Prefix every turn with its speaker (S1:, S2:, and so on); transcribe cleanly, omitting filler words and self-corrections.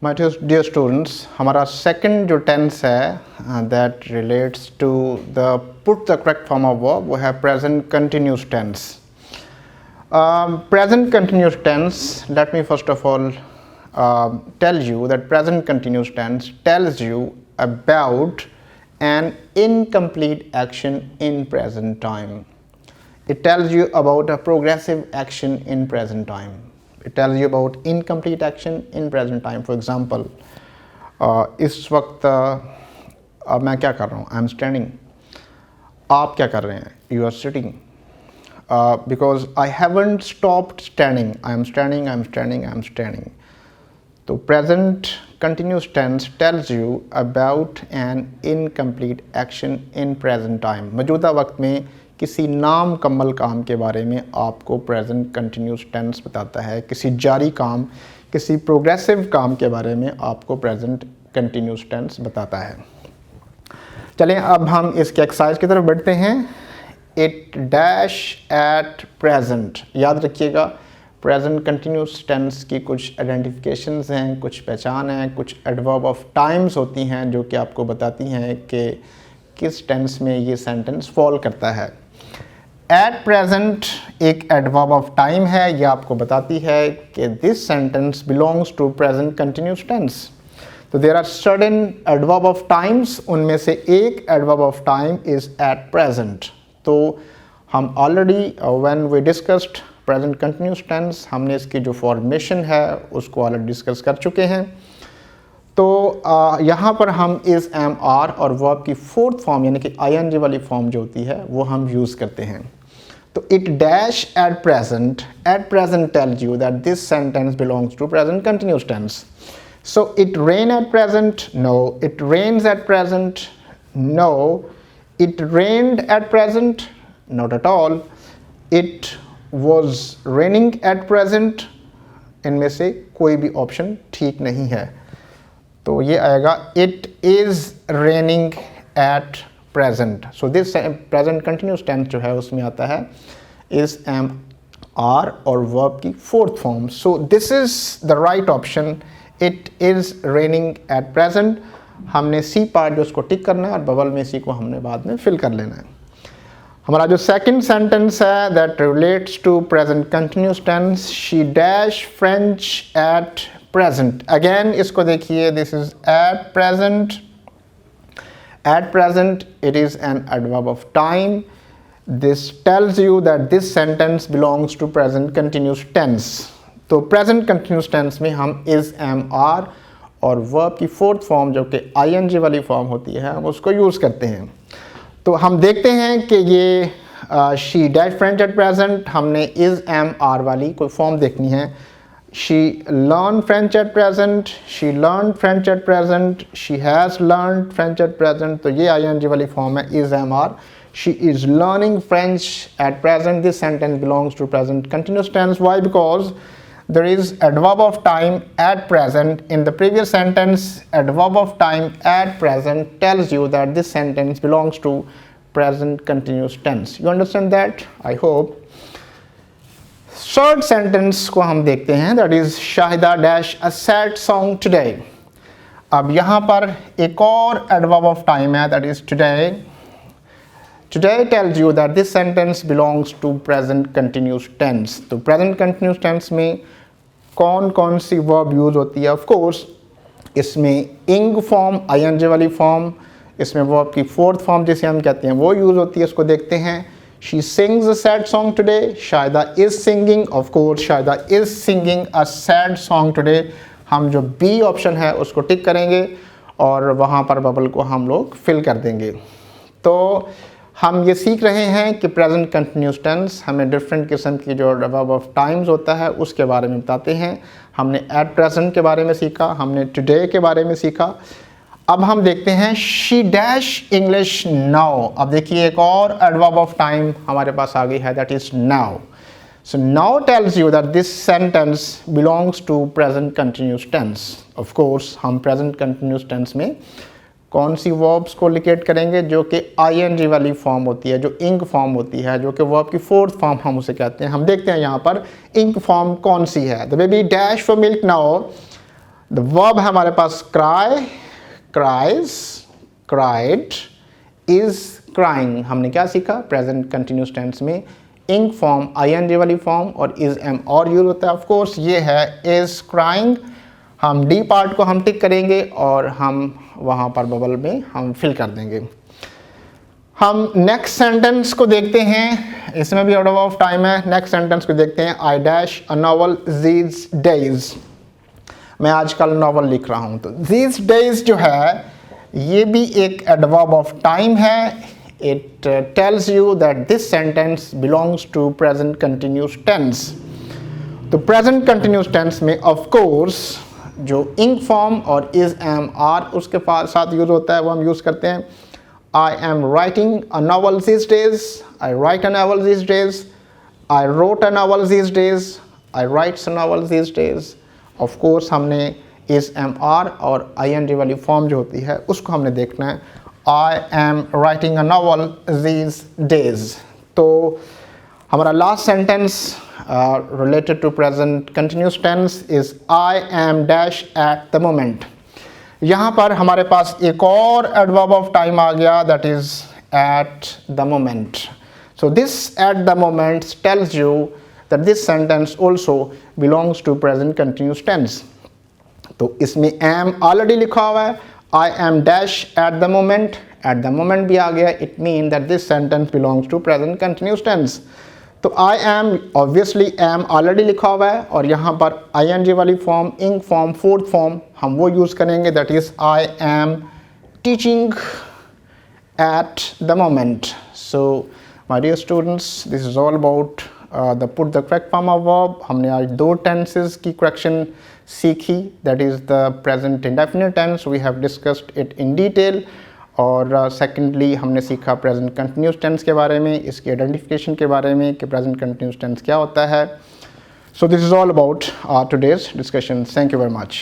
S1: My dear students, हमारा second जो tense है that relates to the put the correct form of verb, वो है present continuous tense. Present continuous tense, let me first of all tell you that present continuous tense tells you about an incomplete action in present time. It tells you about a progressive action in present time. It tells you about incomplete action in present time. For example, इस वक्त मैं क्या कर रहा हूँ? I am standing. आप क्या कर रहे हैं? You are sitting. Because I haven't stopped standing. I am standing, I am standing, I am standing. तो present continuous tense tells you about an incomplete action in present time. मौजूदा वक्त में किसी नामुकम्मल काम के बारे में आपको present continuous tense बताता है. किसी जारी काम, किसी प्रोग्रेसिव काम के बारे में आपको present continuous tense बताता है. चलें अब हम इसके एक्सरसाइज की तरफ बढ़ते हैं. It dash at present. याद रखिएगा प्रेजेंट कंटिन्यूस टेंस की कुछ आइडेंटिफिकेशंस हैं, कुछ पहचान हैं, कुछ एडवर्ब ऑफ टाइम्स होती हैं जो कि आपको बताती हैं कि किस टेंस में ये सेंटेंस फॉल करता है. एट प्रेजेंट एक एडवर्ब ऑफ टाइम है. ये आपको बताती है कि this sentence belongs to present continuous tense. तो there are certain adverb of times, उनमें से एक adverb of time is at present. तो हम already when we discussed present continuous tense हमने इसकी जो फॉर्मेशन है उसको ऑलरेडी डिस्कस कर चुके हैं. तो यहाँ पर हम इज़, एम, आर और वर्ब की फोर्थ फॉर्म यानी कि आईएनजी वाली फॉर्म जो होती है वो हम यूज़ करते हैं. तो it dash at present tells you that this sentence belongs to present continuous tense. So it rain at present, no. It rains at present, no. It rained at present, not at all. It was raining at present, इनमें से कोई भी option ठीक नहीं है. तो ये आएगा it is raining at present. So this present continuous tense जो है उसमें आता है is, am, are और verb की fourth form. So this is the right option. It is raining at present. हमने सी पार्ट जो उसको टिक करना है और बबल में सी को हमने बाद में फिल कर लेना है. हमारा जो सेकंड सेंटेंस है that relates to present continuous tense. She dash French at present. Again इसको देखिए, this is at present. At present it is an adverb of time. This tells you that this sentence belongs to present continuous tense. तो present continuous tense में हम is, am, are और verb की fourth form जो कि ING वाली form होती है हम उसको यूज़ करते हैं. तो हम देखते हैं कि ये she dash French at present, हमने इज़, एम, आर वाली कोई फॉर्म देखनी है. She learn French at present, she learn French at present, she has learn French at present. तो ये आईएनजी वाली फॉर्म है is, am, are. She is learning French at present. This sentence belongs to present continuous tense. Why? Because there is adverb of time at present. In the previous sentence, adverb of time at present tells you that this sentence belongs to present continuous tense. You understand that? I hope. Third sentence को हम देखते हैं, that is Shahida dash a sad song today. अब यहाँ पर एक और adverb of time है, that is today. Today tells you that this sentence belongs to present continuous tense. तो present continuous tense में कौन कौन सी वर्ब यूज़ होती है? ऑफ कोर्स इसमें इंग फॉर्म, आईएनजी वाली फॉर्म, इसमें वर्ब की फोर्थ फॉर्म जिसे हम कहते हैं वो यूज़ होती है. इसको देखते हैं. She sings a sad song today. शायदा is singing. Of course शायदा is singing a sad song today. हम जो बी ऑप्शन है उसको टिक करेंगे और वहाँ पर बबल को हम लोग फिल कर देंगे. तो हम ये सीख रहे हैं कि प्रेजेंट कंटिन्यूस टेंस हमें डिफरेंट किस्म की जो एडवर्ब ऑफ टाइम्स होता है उसके बारे में बताते हैं. हमने एट प्रेजेंट के बारे में सीखा, हमने टुडे के बारे में सीखा. अब हम देखते हैं शी डैश इंग्लिश नाउ. अब देखिए एक और एडवर्ब ऑफ टाइम हमारे पास आ गई है, that is now. So now tells you that this sentence belongs to present continuous tense. Of course हम प्रेजेंट कंटिन्यूस टेंस में कौन सी वर्ब्स को लोकेट करेंगे? जो कि आईएनजी वाली फॉर्म होती है, जो इंक फॉर्म होती है, जो कि वर्ब की फोर्थ फॉर्म हम उसे कहते हैं. हम देखते हैं यहाँ पर इंक फॉर्म कौन सी है. The baby dash for milk now. The verb है हमारे पास cry, cries, cried, is crying. हमने क्या सीखा? प्रेजेंट कंटिन्यूस टेंस में इंग फॉर्म, आईएनजी वाली फॉर्म और इज एम और यूज होता है। ऑफ कोर्स ये है इज क्राइंग। हम डी पार्ट को हम टिक करेंगे और हम वहाँ पर बबल में हम फिल कर देंगे। हम नेक्स्ट सेंटेंस को देखते हैं, इसमें भी आउट ऑफ टाइम है। नेक्स्ट सेंटेंस को देखते हैं। I dash a novel these days. मैं आजकल नॉवल लिख रहा हूँ, तो these डेज जो है ये भी एक एडवर्ब ऑफ टाइम है। It tells you that this sentence belongs to present continuous tense. तो प्रेजेंट कंटिन्यूस टेंस में ऑफ कोर्स जो इंग फॉर्म और इज एम आर उसके साथ यूज होता है वो हम यूज करते हैं। I am writing a novel these days. I write a novel these days. I wrote a novel these days. I write a novel these days. Of course हमने is am are और ing वाली form जो होती है उसको हमने देखना है। I am writing a novel these days. तो हमारा last sentence related to present continuous tense is I am dash at the moment. यहाँ पर हमारे पास एक और एडवर्ब ऑफ टाइम आ गया, that is at the moment. So this at the moment tells you that this sentence also belongs to present continuous tense. तो इसमें am already लिखा हुआ है, I am dash at the moment भी आ गया। It mean that this sentence belongs to present continuous tense. तो I am obviously am already लिखा हुआ है और यहाँ पर आईएनजी वाली फॉर्म, इंग फॉर्म, फोर्थ फॉर्म हम वो यूज़ करेंगे, that is I am teaching at the moment. So my dear students, this is all about the put the correct form of verb. हमने आज दो टेंसेस की करेक्शन सीखी, that is the present indefinite tense, we have discussed it in detail. और secondly हमने सीखा present continuous tense के बारे में, इसकी आइडेंटिफिकेशन के बारे में कि प्रेजेंट कंटिन्यूस टेंस क्या होता है। So this is all about today's discussion. Thank you very much.